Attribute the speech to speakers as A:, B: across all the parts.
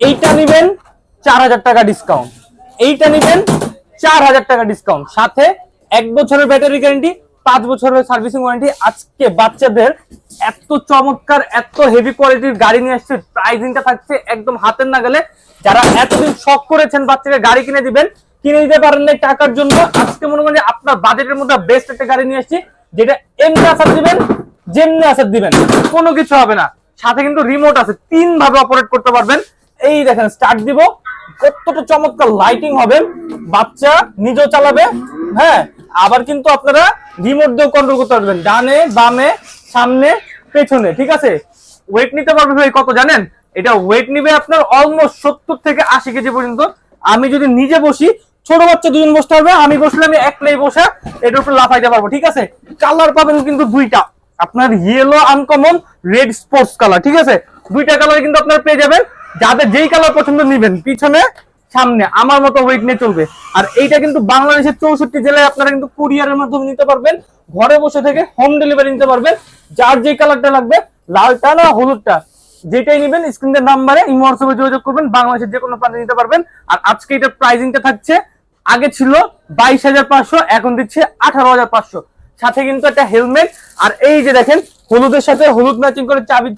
A: এইটা নিবেন 4000 টাকা ডিসকাউন্ট, এইটা নিবেন 4000 টাকা ডিসকাউন্ট, সাথে 1 বছরের ব্যাটারি গ্যারান্টি, 5 বছরের সার্ভিসিং ওয়ারেন্টি। আজকে বাচ্চাদের এত চমৎকার এত হেভি কোয়ালিটির গাড়ি নিয়ে আসছে, প্রাইসিংটা থাকছে একদম হাতের নাগালে। যারা এতদিন শখ করেছেন বাচ্চাকে গাড়ি কিনে দিবেন, কিনে দিতে পারেন না টাকার জন্য, আজকে মনে করেন যে আপনার বাজেটের মধ্যে বেস্ট একটা গাড়ি নিয়ে আসছি, যেটা এমনি আসার দিবেন যেমনি আসার দিবেন, কোনো কিছু হবে না। সাথে কিন্তু রিমোট আছে, 3 ভাবে অপারেট করতে পারবেন। এই দেখেন স্টার্ট দিব, কতটা চমৎকার লাইটিং হবে, বাচ্চা নিজেও চালাবে। হ্যাঁ, আবার কিন্তু আপনারা রিমোট দিয়ে কন্ট্রোল করতে পারবেন, ডানে বামে সামনে পেছনে। ঠিক আছে, ওয়েট নিতে পারবে ভাই কত জানেন? এটা ওয়েট নিবে আপনার অলমোস্ট 70 থেকে 80 কেজি পর্যন্ত। আমি যদি নিজে বসি, ছোট বাচ্চা 2 জন বসতে পারবে, আমি বসলে আমি একলাই বসে এটার উপর লাফাইতে পারবো। ঠিক আছে, কালার পাবেন কিন্তু 2টা, আপনার yellow uncommon, red sports colour. ঠিক আছে, 2টা কালার কিন্তু আপনারা পেয়ে যাবেন। যাদের যেই কালার পছন্দ নিবেন, পিছনে সামনে আমার মতো ওয়েট নিয়ে চলবে। আর এইটা কিন্তু বাংলাদেশের 64 জেলায় আপনারা কিন্তু কুরিয়ারের মাধ্যমে নিতে পারবেন, ঘরে বসে থেকে হোম ডেলিভারি নিতে পারবেন। যার যে কালারটা লাগবে, লালটা না হলুদটা, যেটাই নেবেন স্ক্রিনের নাম্বারে ইমো হোয়াটসঅ্যাপে যোগাযোগ করবেন, বাংলাদেশের যে কোনো প্রান্তে নিতে পারবেন। আর আজকে এটার প্রাইসিংটা থাকছে, আগে ছিল 22,500, এখন দিচ্ছে 18,500, সাথে কিন্তু একটা হেলমেট। আর এই যে দেখেন হলুদের সাথে হলুদ ম্যাচিং করে চাবি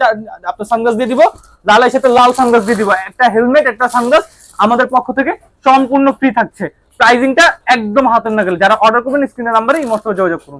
A: আপনার সানগ্লাস দিয়ে দিব, লালের সাথে লাল সানগ্লাস দিয়ে দিব, একটা হেলমেট একটা সানগ্লাস আমাদের পক্ষ থেকে সম্পূর্ণ ফ্রি থাকছে। প্রাইসিংটা একদম হাতের নাগালে। যারা অর্ডার করবেন স্ক্রিনের নাম্বারে ইমো হোয়াটসঅ্যাপে যোগাযোগ করুন।